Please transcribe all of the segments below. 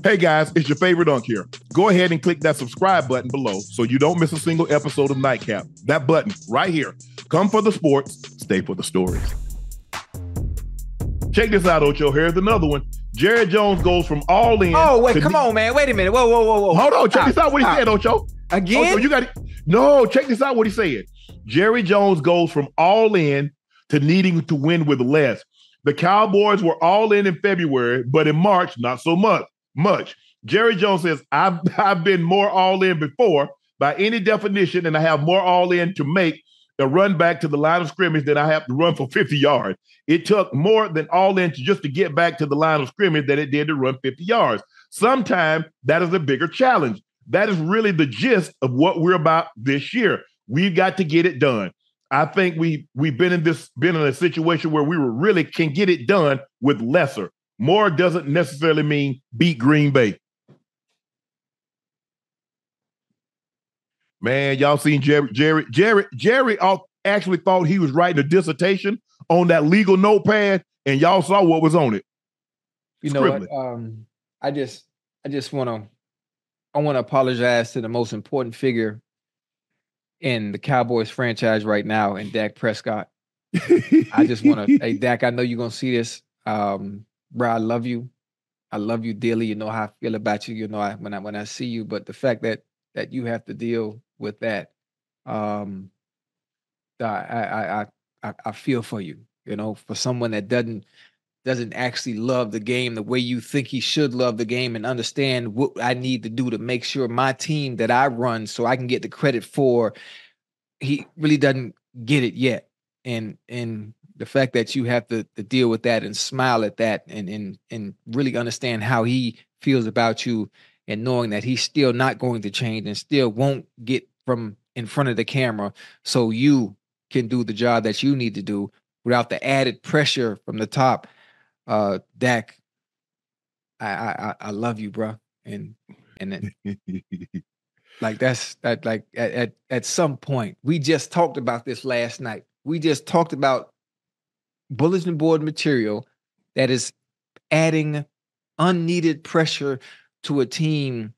Hey guys, it's your favorite unk here. Go ahead and click that subscribe button below so you don't miss a single episode of Nightcap. That button right here. Come for the sports, stay for the stories. Check this out, Ocho. Here's another one. Jerry Jones goes from all in. Oh, wait, come on, man. Wait a minute. Whoa. Hold on. Check this out what he said, Ocho. Again? Ocho, you got it. No, check this out what he said. Jerry Jones goes from all in to needing to win with less. The Cowboys were all in February, but in March, not so much. Jerry Jones says, I've been more all in before by any definition, and I have more all in to make a run back to the line of scrimmage than I have to run for 50 yards. It took more than all in just to get back to the line of scrimmage than it did to run 50 yards. Sometimes that is a bigger challenge. That is really the gist of what we're about this year. We've got to get it done. I think we've been in a situation where we really can get it done with lesser. More doesn't necessarily mean beat Green Bay. Man, y'all seen Jerry actually thought he was writing a dissertation on that legal notepad, and y'all saw what was on it. You know what? I just want to apologize to the most important figure in the Cowboys franchise right now, in Dak Prescott. I just want to, hey, Dak, I know you're going to see this. Bro, I love you. I love you dearly. You know how I feel about you. You know, when I see you, but the fact that you have to deal with that, I feel for you. You know, for someone that doesn't actually love the game the way you think he should love the game and understand what I need to do to make sure my team that I run so I can get the credit for, he really doesn't get it yet. And the fact that you have to deal with that and smile at that and really understand how he feels about you, and knowing that he's still not going to change and still won't get from in front of the camera so you can do the job that you need to do without the added pressure from the top. Dak, I love you, bro. And then, like like at some point, we just talked about this last night. We just talked about bulletin board material that is adding unneeded pressure to a team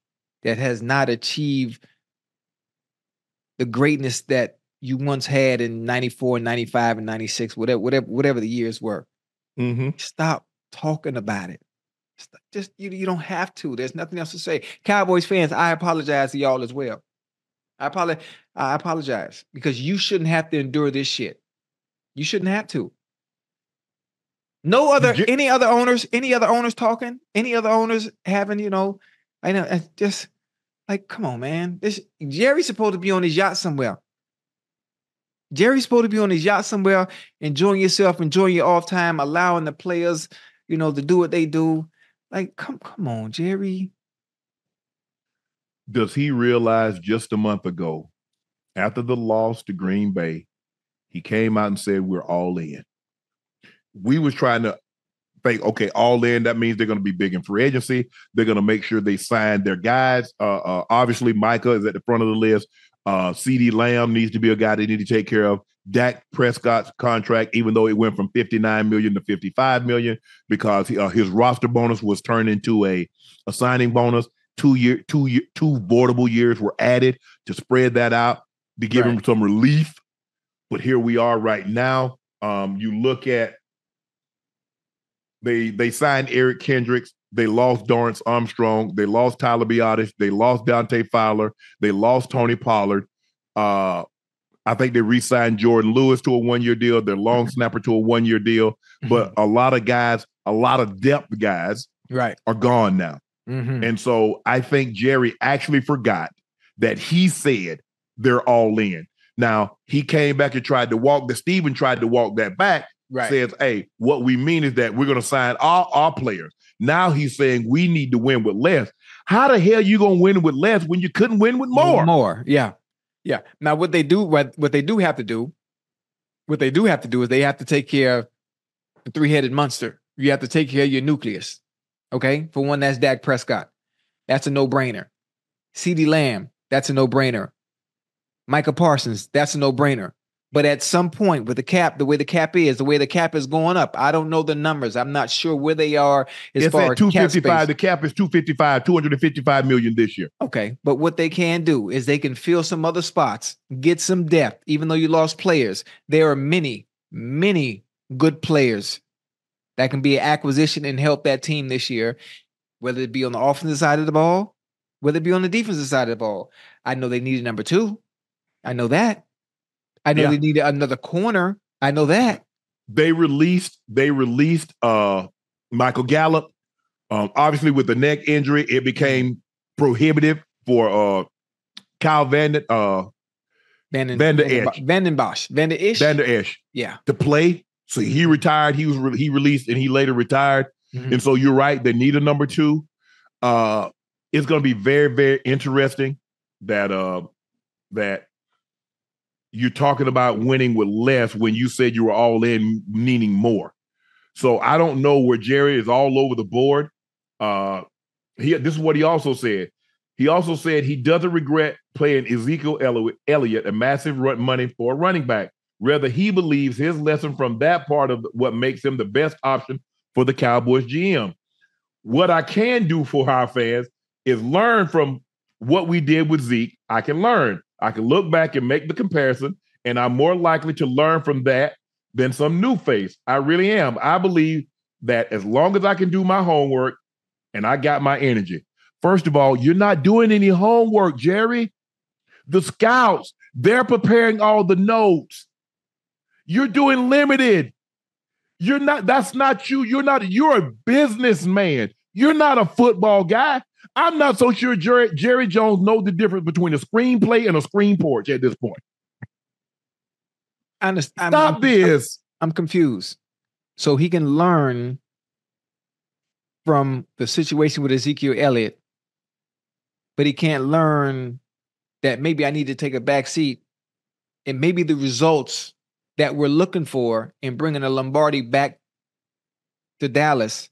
that has not achieved the greatness that you once had in 94, 95, and 96, whatever the years were. Mm-hmm. Stop talking about it. Just you don't have to. There's nothing else to say. Cowboys fans, I apologize to y'all as well. I apologize because you shouldn't have to endure this shit. You shouldn't have to. Any other owners talking, any other owners having, I know, just like, come on, man. Jerry's supposed to be on his yacht somewhere. Jerry's supposed to be on his yacht somewhere, enjoying yourself, enjoying your off time, allowing the players, to do what they do. Like, come on, Jerry. Does he realize just a month ago, after the loss to Green Bay, he came out and said, we're all in. We was trying to think, okay, all in, that means they're going to be big in free agency. They're going to make sure they sign their guys. Obviously, Micah is at the front of the list. CeeDee Lamb needs to be a guy they need to take care of. Dak Prescott's contract, even though it went from $59 million to $55 million, because his roster bonus was turned into a signing bonus. 2 voidable years were added to spread that out to give him some relief. But here we are right now. You look at they signed Eric Kendricks. They lost Dorrance Armstrong. They lost Tyler Biotis. They lost Dante Fowler. They lost Tony Pollard. I think they re-signed Jordan Lewis to a one-year deal. Their long snapper to a one-year deal. But a lot of guys, a lot of depth guys are gone now. Mm-hmm. And so I think Jerry actually forgot that he said they're all in. Now, he came back and tried to walk that back. Says, hey, what we mean is that we're going to sign all our players. Now he's saying we need to win with less. How the hell you going to win with less when you couldn't win with more? More, yeah. Yeah. Now what they do have to do is they have to take care of the three-headed monster. You have to take care of your nucleus. Okay? For one, that's Dak Prescott. That's a no-brainer. CeeDee Lamb, that's a no-brainer. Micah Parsons, that's a no-brainer. But at some point with the cap, the way the cap is going up. I don't know the numbers. I'm not sure where they are as It's far at as cap 255. space. The cap is 255 million this year. Okay. But what they can do is they can fill some other spots, get some depth, even though you lost players. There are many, many good players that can be an acquisition and help that team this year, whether it be on the offensive side of the ball, whether it be on the defensive side of the ball. I know they needed number 2. I know that. I know they needed another corner. I know that. They released Michael Gallup. Obviously, with the neck injury, it became prohibitive for Kyle Vander Esch to play. So he retired. He released, and he later retired. Mm-hmm. And so you're right. They need a number 2. It's going to be very, very interesting that you're talking about winning with less when you said you were all in needing more. So I don't know where Jerry is all over the board. This is what he also said. He also said he doesn't regret playing Ezekiel Elliott a massive money for a running back. Rather, he believes his lesson from that part of what makes him the best option for the Cowboys GM. What I can do for our fans is learn from what we did with Zeke. I can learn. I can look back and make the comparison, and I'm more likely to learn from that than some new face. I really am. I believe that as long as I can do my homework and I got my energy. First of all, you're not doing any homework, Jerry. The scouts, they're preparing all the notes. You're doing limited. That's not you. You're a businessman. You're not a football guy. I'm not so sure Jerry Jones knows the difference between a screenplay and a screen porch at this point. Stop this. I'm confused. So he can learn from the situation with Ezekiel Elliott, but he can't learn that maybe I need to take a back seat and maybe the results that we're looking for in bringing a Lombardi back to Dallas,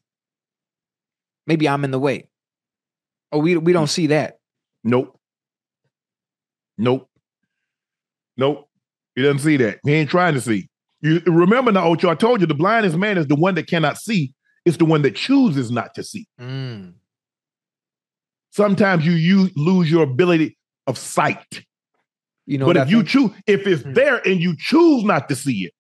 maybe I'm in the way. Oh, we don't see that. Nope. He doesn't see that. He ain't trying to see. You remember now, Ocho, I told you the blindest man is the one that cannot see. It's the one that chooses not to see. Mm. Sometimes you lose your ability of sight. But if it's there and you choose not to see it,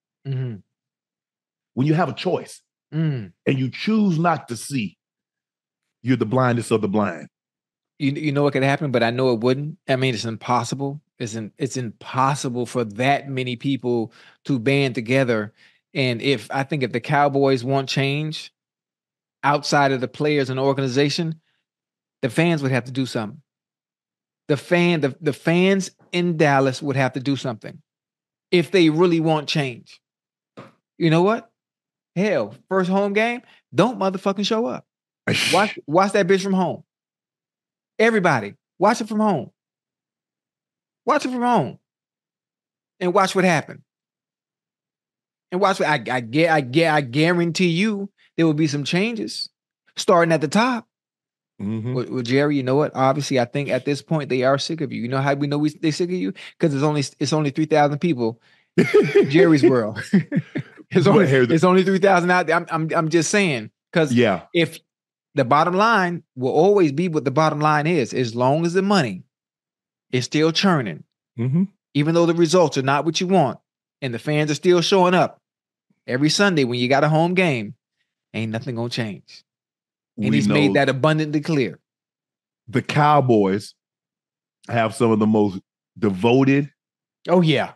when you have a choice and you choose not to see, you're the blindest of the blind. You know what could happen, but I know it wouldn't. I mean, it's impossible. It's impossible for that many people to band together. And I think if the Cowboys want change outside of the players and organization, the fans would have to do something. The fans in Dallas would have to do something if they really want change. You know what? Hell, first home game, don't motherfucking show up. Watch that bitch from home. Everybody, watch it from home. Watch it from home. And watch what happened. And watch what I guarantee you there will be some changes starting at the top. Mm-hmm. Well, Jerry, you know what? Obviously, I think at this point they are sick of you. You know how we know they sick of you? Because it's only 3,000 people. Jerry's world. it's only 3,000 out there. I'm just saying, because if the bottom line will always be what the bottom line is, as long as the money is still churning, even though the results are not what you want, and the fans are still showing up every Sunday when you got a home game, ain't nothing gonna change. And he's made that abundantly clear. The Cowboys have some of the most devoted. Oh, yeah.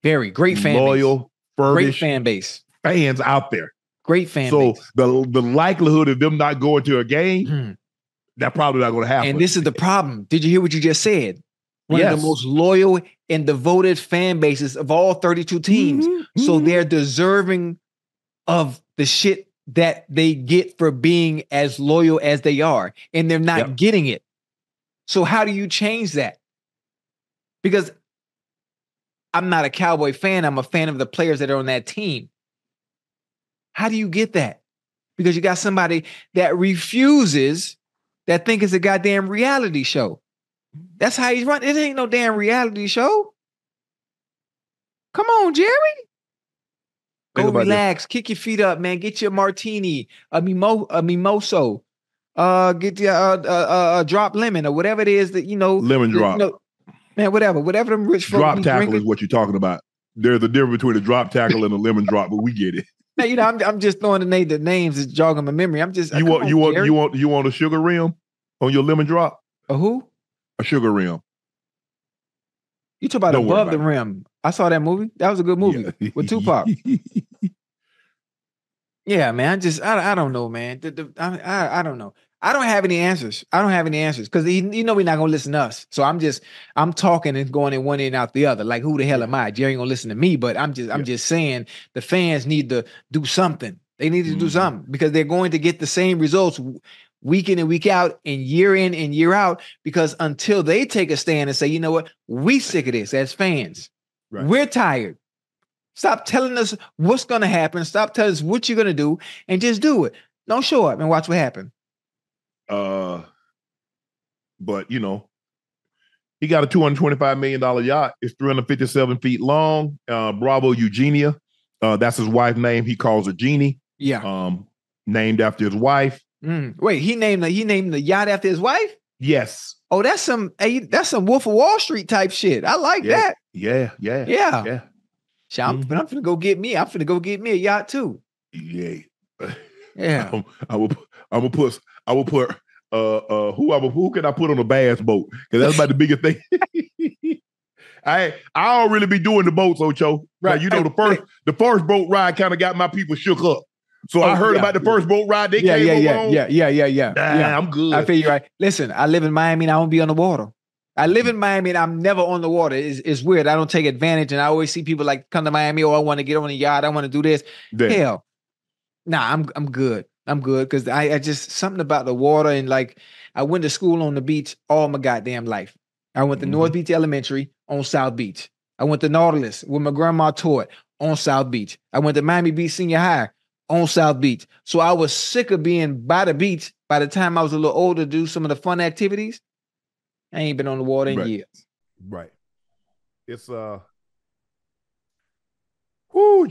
Very great fan loyal, base. Great fan base. Fans out there. Great fan base. So the likelihood of them not going to a game, that's probably not going to happen. And this is the problem. Did you hear what you just said? One of the most loyal and devoted fan bases of all 32 teams. So they're deserving of the shit that they get for being as loyal as they are, and they're not getting it. So how do you change that? Because I'm not a Cowboy fan. I'm a fan of the players that are on that team. How do you get that? Because you got somebody that refuses, that think it's a goddamn reality show. That's how he's running. It ain't no damn reality show. Come on, Jerry. Think Go about relax. Kick your feet up, man. Get your martini, a mimoso. Get your drop lemon or whatever it is that lemon drop. Man, whatever them rich folks Drop be tackle drinking. is what you're talking about. There's a difference between a drop tackle and a lemon drop, but we get it. Man, I'm just throwing the names that's jogging my memory. I'm just You want a sugar rim on your lemon drop? A who? A sugar rim. You talk about Above the Rim. I saw that movie. That was a good movie with Tupac. Yeah, man. I don't know, man. I don't know. I don't have any answers. Because we're not gonna listen to us. So I'm talking and going in one ear and out the other. Like, who the hell am I? Jerry ain't gonna listen to me, but I'm just saying the fans need to do something. They need to do something because they're going to get the same results week in and week out and year in and year out, because until they take a stand and say, you know what, we sick of this as fans. Right. We're tired. Stop telling us what's going to happen. Stop telling us what you're going to do and just do it. Don't show up and watch what happens. But, he got a $225 million yacht. It's 357 feet long. Bravo Eugenia. That's his wife's name. He calls her Jeannie. Yeah. Named after his wife. Wait, he named the yacht after his wife? Yes. Oh, that's some Wolf of Wall Street type shit. I like that. Yeah. I'm finna go get me. I'm finna go get me a yacht too. Yeah. Yeah. I will put who can I put on a bass boat? Because that's about the biggest thing. I don't really be doing the boats, Ocho. Right. The first boat ride kind of got my people shook up. So I heard about the first boat ride. They came along. Yeah. I'm good. I feel you right. Listen, I live in Miami and I won't be on the water. I live in Miami and I'm never on the water. It's weird. I don't take advantage. And I always see people like come to Miami. Oh, I want to get on a yacht. I want to do this. Damn. Hell. Nah, I'm good. I'm good. Cause I just something about the water. And like I went to school on the beach all my goddamn life. I went to North Beach Elementary on South Beach. I went to Nautilus where my grandma taught on South Beach. I went to Miami Beach Senior High on South Beach. So I was sick of being by the beach by the time I was a little older to do some of the fun activities. I ain't been on the water in years. Right. It's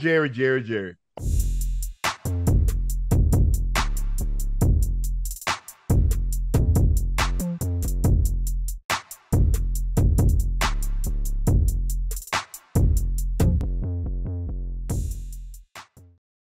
Jerry.